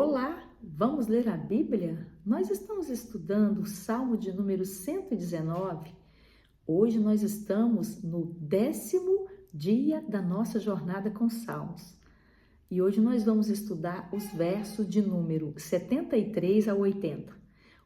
Olá, vamos ler a Bíblia? Nós estamos estudando o Salmo de número 119. Hoje nós estamos no 10º dia da nossa jornada com Salmos. E hoje nós vamos estudar os versos de número 73 a 80.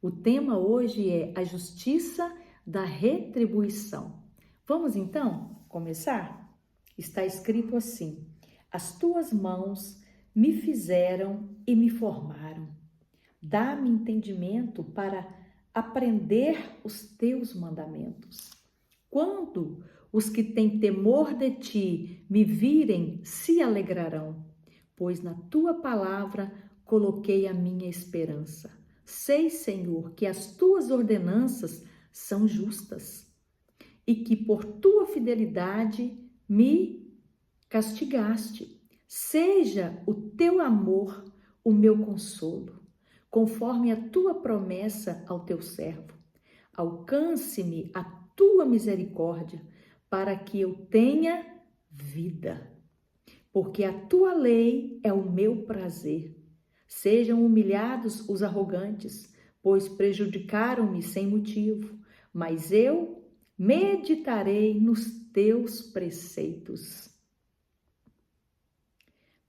O tema hoje é a justiça da retribuição. Vamos então começar? Está escrito assim: as tuas mãos me fizeram e me formaram. Dá-me entendimento para aprender os teus mandamentos. Quando os que têm temor de ti me virem, se alegrarão, pois na tua palavra coloquei a minha esperança. Sei, Senhor, que as tuas ordenanças são justas e que por tua fidelidade me castigaste. Seja o teu amor o meu consolo, conforme a tua promessa ao teu servo. Alcance-me a tua misericórdia, para que eu tenha vida, porque a tua lei é o meu prazer. Sejam humilhados os arrogantes, pois prejudicaram-me sem motivo, mas eu meditarei nos teus preceitos.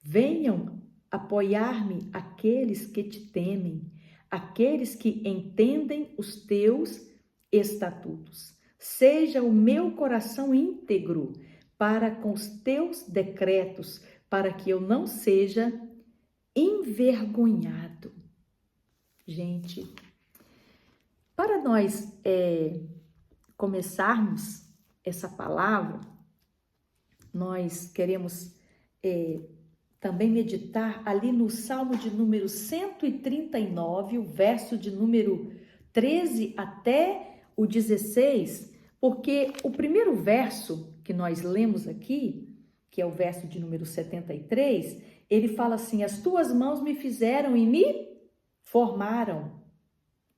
Venham apoiar-me aqueles que te temem, aqueles que entendem os teus estatutos. Seja o meu coração íntegro para com os teus decretos, para que eu não seja envergonhado. Gente, para nós começarmos essa palavra, nós queremos também meditar ali no Salmo de número 139, o verso de número 13 até o 16, porque o primeiro verso que nós lemos aqui, que é o verso de número 73, ele fala assim: as tuas mãos me fizeram e me formaram.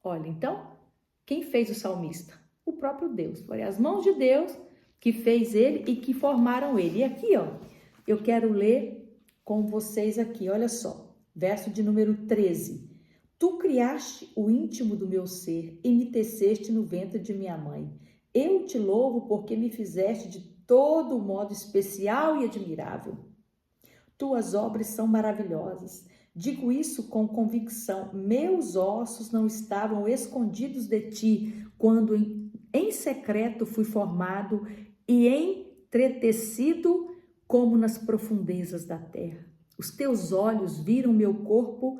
Olha, então, quem fez o salmista? O próprio Deus. Foi as mãos de Deus que fez ele e que formaram ele. E aqui, ó, eu quero ler com vocês aqui, olha só, verso de número 13. Tu criaste o íntimo do meu ser e me teceste no ventre de minha mãe. Eu te louvo porque me fizeste de todo modo especial e admirável. Tuas obras são maravilhosas. Digo isso com convicção. Meus ossos não estavam escondidos de ti quando em secreto fui formado e entretecido como nas profundezas da terra. Os teus olhos viram meu corpo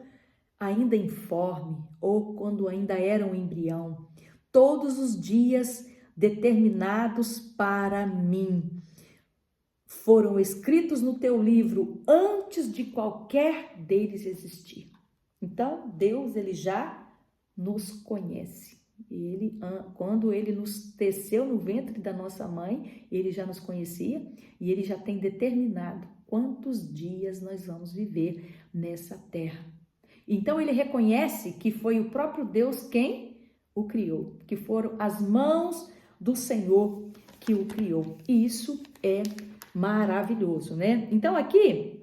ainda informe, ou quando ainda era um embrião. Todos os dias determinados para mim foram escritos no teu livro antes de qualquer deles existir. Então, Deus, ele já nos conhece. Quando ele nos teceu no ventre da nossa mãe, ele já nos conhecia e ele já tem determinado quantos dias nós vamos viver nessa terra. Então ele reconhece que foi o próprio Deus quem o criou, que foram as mãos do Senhor que o criou. E isso é maravilhoso, né? Então aqui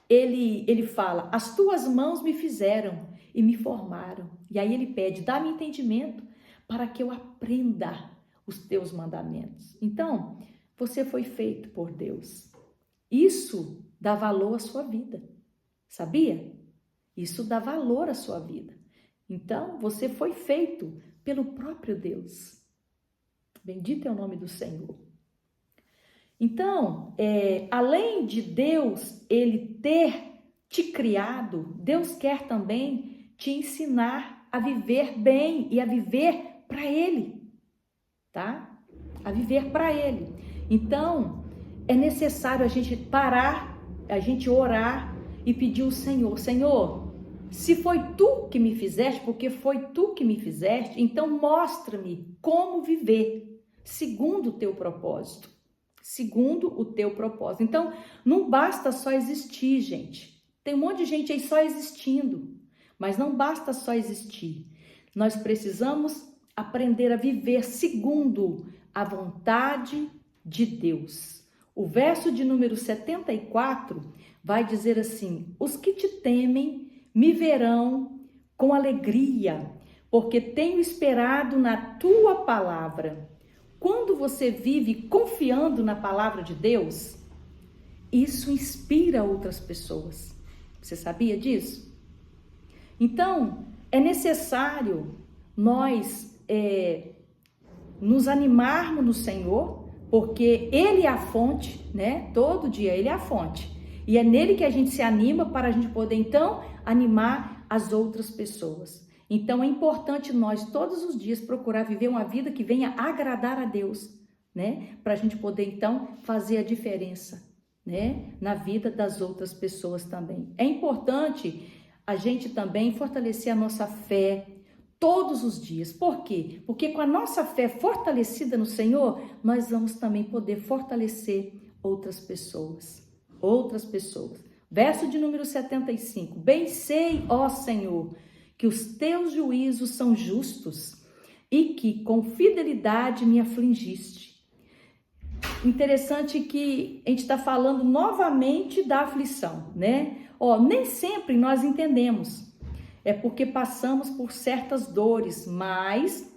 ele fala: as tuas mãos me fizeram e me formaram. E aí ele pede: dá-me entendimento para que eu aprenda os teus mandamentos. Então, você foi feito por Deus. Isso dá valor à sua vida, sabia? Isso dá valor à sua vida. Então, você foi feito pelo próprio Deus. Bendito é o nome do Senhor. Então, além de Deus, ele ter te criado, Deus quer também te ensinar a viver bem e a viver para Ele, tá? A viver para Ele. Então, é necessário a gente parar, a gente orar e pedir ao Senhor: Senhor, se foi Tu que me fizeste, porque foi Tu que me fizeste, então mostra-me como viver segundo o Teu propósito. Segundo o Teu propósito. Então, não basta só existir, gente. Tem um monte de gente aí só existindo, mas não basta só existir. Nós precisamos aprender a viver segundo a vontade de Deus. O verso de número 74 vai dizer assim: os que te temem me verão com alegria, porque tenho esperado na tua palavra. Quando você vive confiando na palavra de Deus, isso inspira outras pessoas. Você sabia disso? Então, é necessário nós nos animarmos no Senhor, porque Ele é a fonte, né? Todo dia Ele é a fonte. E é nele que a gente se anima para a gente poder, então, animar as outras pessoas. Então, é importante nós, todos os dias, procurar viver uma vida que venha agradar a Deus, né? Para a gente poder, então, fazer a diferença, né? Na vida das outras pessoas também. É importante a gente também fortalecer a nossa fé todos os dias. Por quê? Porque com a nossa fé fortalecida no Senhor, nós vamos também poder fortalecer outras pessoas. Verso de número 75. Bem sei, ó Senhor, que os teus juízos são justos e que com fidelidade me afligiste. Interessante que a gente está falando novamente da aflição, né? Nem sempre nós entendemos. É porque passamos por certas dores, mas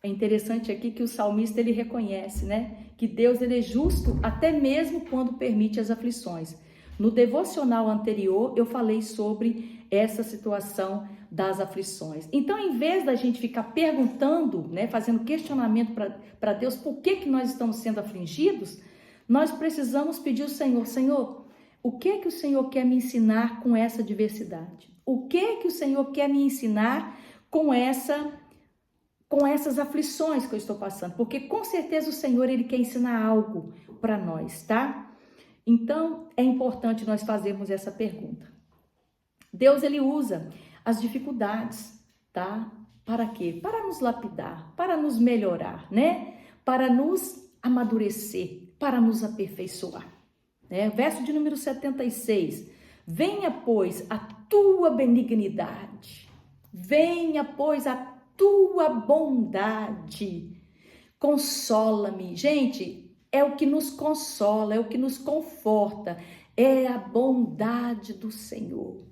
é interessante aqui que o salmista ele reconhece, né? Que Deus ele é justo até mesmo quando permite as aflições. No devocional anterior eu falei sobre essa situação das aflições. Então, em vez da gente ficar perguntando, né, fazendo questionamento para Deus por que nós estamos sendo afligidos, nós precisamos pedir ao Senhor, Senhor, o que o Senhor quer me ensinar com essa adversidade? O que o Senhor quer me ensinar com essas aflições que eu estou passando? Porque com certeza o Senhor ele quer ensinar algo para nós, tá? Então, é importante nós fazermos essa pergunta. Deus, ele usa as dificuldades, tá? Para quê? Para nos lapidar, para nos melhorar, né? Para nos amadurecer, para nos aperfeiçoar. Né? Verso de número 76. Venha, pois, a tua benignidade. Venha, pois, a tua bondade. Consola-me. Gente, é o que nos consola, é o que nos conforta. É a bondade do Senhor.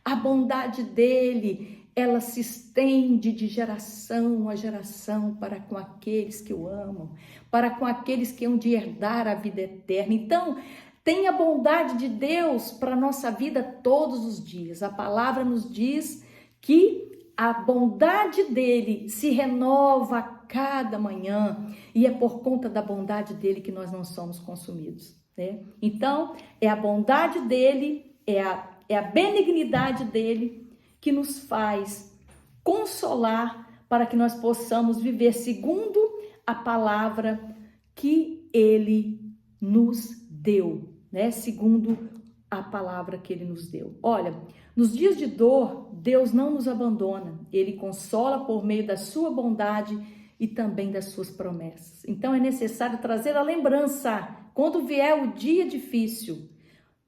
A bondade dele, ela se estende de geração a geração para com aqueles que o amam, para com aqueles que hão de herdar a vida eterna. Então, tenha a bondade de Deus para a nossa vida todos os dias. A palavra nos diz que a bondade dele se renova a cada manhã e é por conta da bondade dele que nós não somos consumidos, né? Então, é a bondade dele, é a benignidade dele que nos faz consolar para que nós possamos viver segundo a palavra que ele nos deu, né? Segundo a palavra que ele nos deu. Olha, nos dias de dor, Deus não nos abandona. Ele consola por meio da sua bondade e também das suas promessas. Então é necessário trazer a lembrança. Quando vier o dia difícil,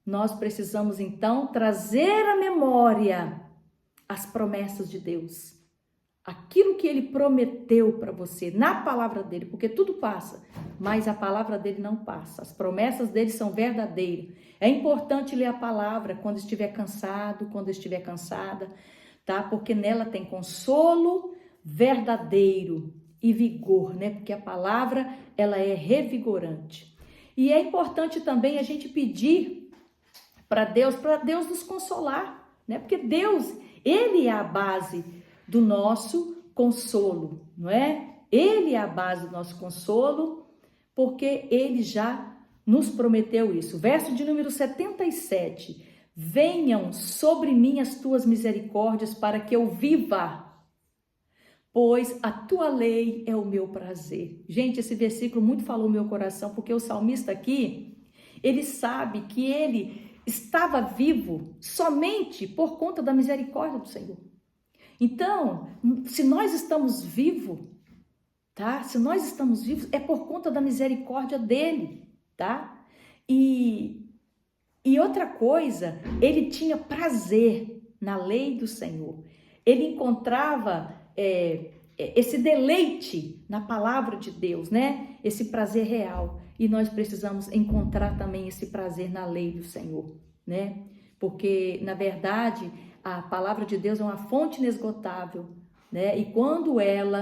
nós precisamos então trazer à memória as promessas de Deus. Aquilo que ele prometeu para você na palavra dele, porque tudo passa, mas a palavra dele não passa. As promessas dele são verdadeiras. É importante ler a palavra quando estiver cansado, quando estiver cansada, tá? Porque nela tem consolo verdadeiro e vigor, né? Porque a palavra, ela é revigorante. E é importante também a gente pedir para Deus nos consolar, né? Porque Deus, ele é a base do nosso consolo, não é? Ele é a base do nosso consolo, porque ele já nos prometeu isso. Verso de número 77. Venham sobre mim as tuas misericórdias para que eu viva, pois a tua lei é o meu prazer. Gente, esse versículo muito falou no meu coração, porque o salmista aqui, ele sabe que ele estava vivo somente por conta da misericórdia do Senhor. Então, se nós estamos vivos, tá? Se nós estamos vivos, é por conta da misericórdia dele, tá? E outra coisa, ele tinha prazer na lei do Senhor. Ele encontrava esse deleite na palavra de Deus, né? Esse prazer real. E nós precisamos encontrar também esse prazer na lei do Senhor, né? Porque, na verdade, a palavra de Deus é uma fonte inesgotável, né? E quando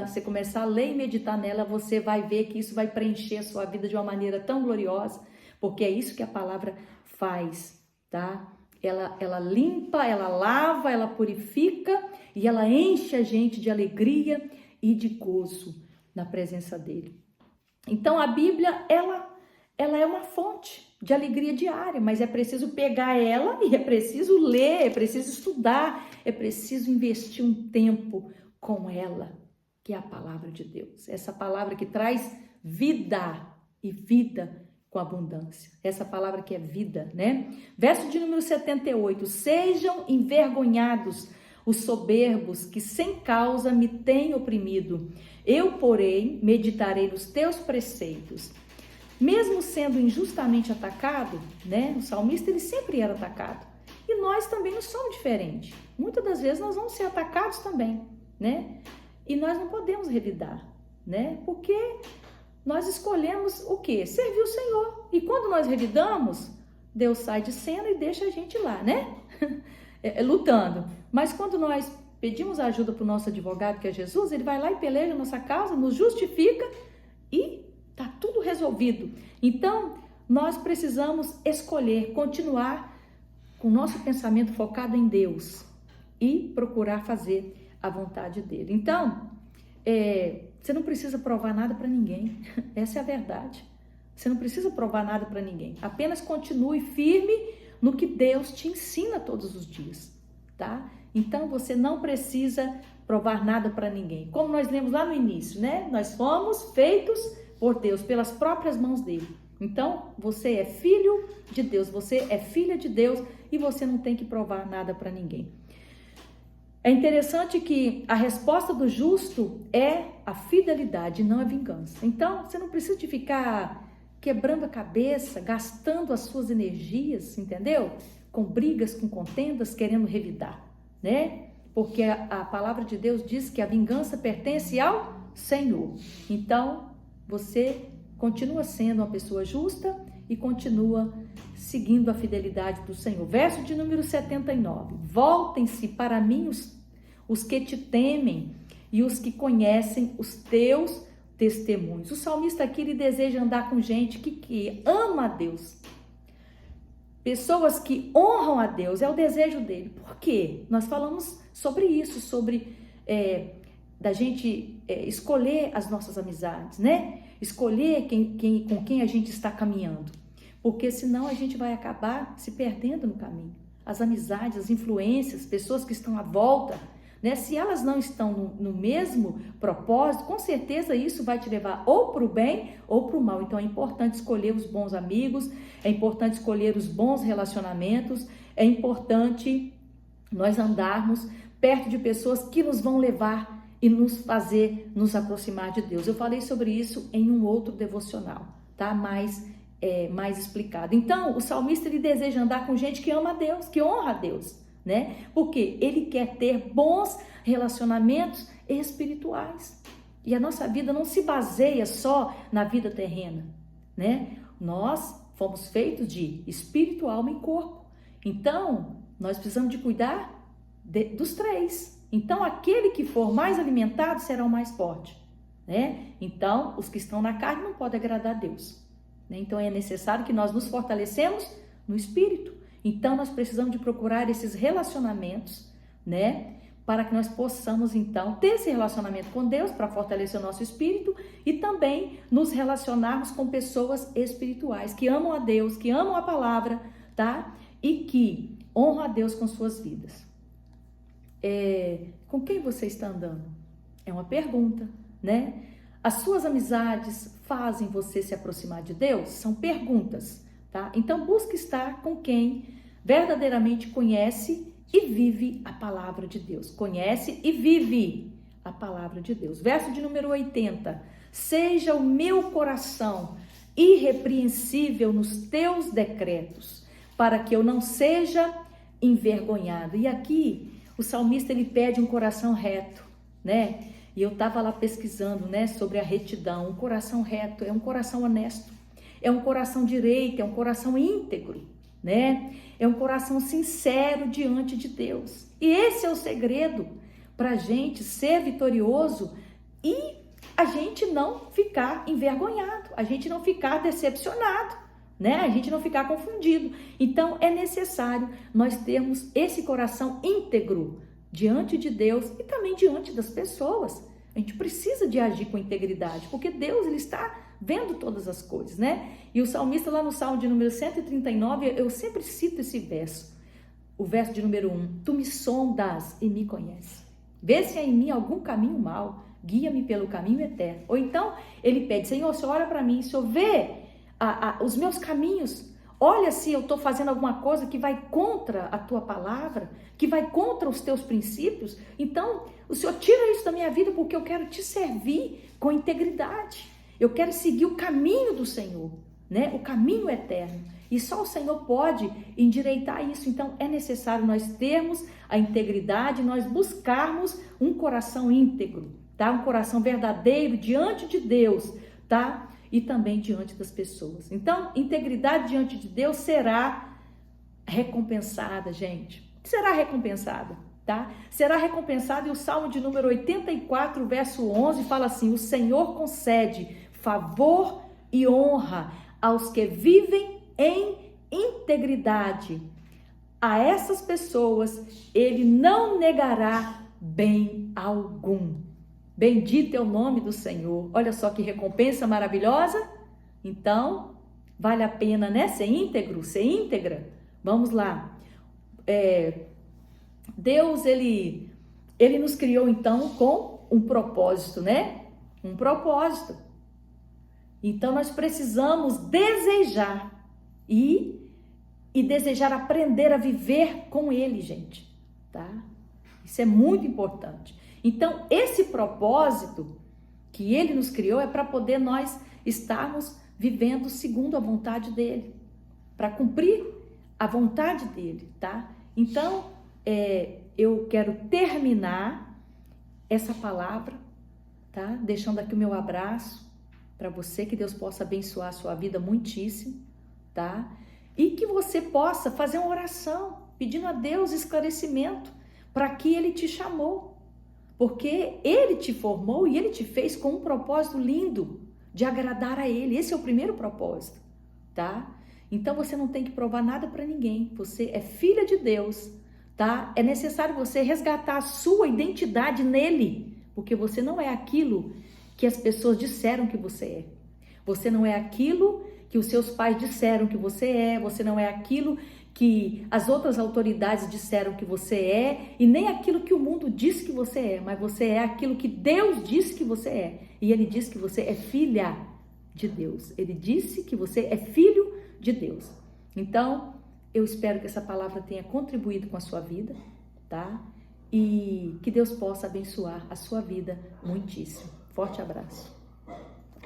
você começar a ler e meditar nela, você vai ver que isso vai preencher a sua vida de uma maneira tão gloriosa, porque é isso que a palavra faz, tá? Ela limpa, ela lava, ela purifica e ela enche a gente de alegria e de gozo na presença dele. Então a Bíblia, ela é uma fonte de alegria diária, mas é preciso pegar ela e é preciso ler, é preciso estudar, é preciso investir um tempo com ela, que é a palavra de Deus. Essa palavra que traz vida e vida com abundância. Essa palavra que é vida, né? Verso de número 78. Sejam envergonhados os soberbos que sem causa me têm oprimido. Eu, porém, meditarei nos teus preceitos. Mesmo sendo injustamente atacado, né? O salmista, ele sempre era atacado. E nós também não somos diferentes. Muitas das vezes nós vamos ser atacados também, né? E nós não podemos revidar, né? Porque nós escolhemos o quê? Servir o Senhor. E quando nós revidamos, Deus sai de cena e deixa a gente lá, né? Lutando. Mas quando nós pedimos ajuda para o nosso advogado, que é Jesus, ele vai lá e peleja a nossa causa, nos justifica e tá tudo resolvido. Então, nós precisamos escolher, continuar com o nosso pensamento focado em Deus e procurar fazer a vontade dele. Então, você não precisa provar nada para ninguém. Essa é a verdade. Você não precisa provar nada para ninguém. Apenas continue firme no que Deus te ensina todos os dias, tá? Então, você não precisa provar nada para ninguém. Como nós lemos lá no início, né? Nós fomos feitos por Deus, pelas próprias mãos dele. Então, você é filho de Deus, você é filha de Deus e você não tem que provar nada para ninguém. É interessante que a resposta do justo é a fidelidade, não a vingança. Então, você não precisa de ficar quebrando a cabeça, gastando as suas energias, entendeu? Com brigas, com contendas, querendo revidar, né? Porque a palavra de Deus diz que a vingança pertence ao Senhor. Então, você continua sendo uma pessoa justa e continua seguindo a fidelidade do Senhor. Verso de número 79. Voltem-se para mim os que te temem e os que conhecem os teus testemunhos. O salmista aqui, ele deseja andar com gente que ama a Deus. Pessoas que honram a Deus, é o desejo dele. Por quê? Nós falamos sobre isso, sobre da gente escolher as nossas amizades, né? Escolher com quem a gente está caminhando. Porque senão a gente vai acabar se perdendo no caminho. As amizades, as influências, pessoas que estão à volta, né? Se elas não estão no mesmo propósito, com certeza isso vai te levar ou para o bem ou para o mal. Então é importante escolher os bons amigos, é importante escolher os bons relacionamentos, é importante nós andarmos perto de pessoas que nos vão levar e nos fazer nos aproximar de Deus. Eu falei sobre isso em um outro devocional, tá? Mais explicado. Então, o salmista, ele deseja andar com gente que ama a Deus, que honra a Deus, né? Porque ele quer ter bons relacionamentos espirituais. E a nossa vida não se baseia só na vida terrena, né? Nós fomos feitos de espírito, alma e corpo. Então, nós precisamos de cuidar dos três. Então, aquele que for mais alimentado será o mais forte, né? Então, os que estão na carne não podem agradar a Deus, né? Então, é necessário que nós nos fortalecemos no espírito. Então, nós precisamos de procurar esses relacionamentos, né? Para que nós possamos, então, ter esse relacionamento com Deus para fortalecer o nosso espírito e também nos relacionarmos com pessoas espirituais que amam a Deus, que amam a palavra, tá? E que honram a Deus com suas vidas. Com quem você está andando? É uma pergunta, né? As suas amizades fazem você se aproximar de Deus? São perguntas, tá? Então busque estar com quem verdadeiramente conhece e vive a palavra de Deus. Conhece e vive a palavra de Deus. Verso de número 80. Seja o meu coração irrepreensível nos teus decretos, para que eu não seja envergonhado. E aqui o salmista, ele pede um coração reto, né? E eu estava lá pesquisando, né, sobre a retidão. Um coração reto é um coração honesto, é um coração direito, é um coração íntegro, né? É um coração sincero diante de Deus. E esse é o segredo para a gente ser vitorioso e a gente não ficar envergonhado, a gente não ficar decepcionado, né? A gente não ficar confundido. Então é necessário nós termos esse coração íntegro diante de Deus e também diante das pessoas. A gente precisa de agir com integridade, porque Deus, ele está vendo todas as coisas, né? E o salmista lá no Salmo de número 139, eu sempre cito esse verso, o verso de número 1, tu me sondas e me conheces. Vê se há em mim algum caminho mau, guia-me pelo caminho eterno. Ou então ele pede, Senhor, o Senhor olha para mim, o Senhor vê os meus caminhos, olha se eu estou fazendo alguma coisa que vai contra a tua palavra, que vai contra os teus princípios. Então, o Senhor tira isso da minha vida porque eu quero te servir com integridade. Eu quero seguir o caminho do Senhor, né? O caminho eterno. E só o Senhor pode endireitar isso. Então, é necessário nós termos a integridade, nós buscarmos um coração íntegro, tá? Um coração verdadeiro diante de Deus, tá? E também diante das pessoas. Então, integridade diante de Deus será recompensada, gente. Será recompensada, tá? Será recompensada, e o Salmo de número 84, verso 11, fala assim, o Senhor concede favor e honra aos que vivem em integridade. A essas pessoas, ele não negará bem algum. Bendito é o nome do Senhor. Olha só que recompensa maravilhosa. Então, vale a pena, né? Ser íntegro, ser íntegra. Vamos lá. Deus, ele nos criou, então, com um propósito, né? Um propósito. Então, nós precisamos desejar e desejar aprender a viver com Ele, gente, tá? Isso é muito importante. Então, esse propósito que Ele nos criou é para poder nós estarmos vivendo segundo a vontade dEle, para cumprir a vontade dEle, tá? Então, eu quero terminar essa palavra, tá? Deixando aqui o meu abraço para você, que Deus possa abençoar a sua vida muitíssimo, tá? E que você possa fazer uma oração, pedindo a Deus esclarecimento para que Ele te chamou, porque Ele te formou e Ele te fez com um propósito lindo de agradar a Ele. Esse é o primeiro propósito, tá? Então você não tem que provar nada para ninguém, você é filha de Deus, tá? É necessário você resgatar a sua identidade nele, porque você não é aquilo que as pessoas disseram que você é. Você não é aquilo que os seus pais disseram que você é, você não é aquilo que as outras autoridades disseram que você é, e nem aquilo que o mundo diz que você é, mas você é aquilo que Deus diz que você é. E Ele diz que você é filha de Deus. Ele disse que você é filho de Deus. Então, eu espero que essa palavra tenha contribuído com a sua vida, tá? E que Deus possa abençoar a sua vida muitíssimo. Forte abraço.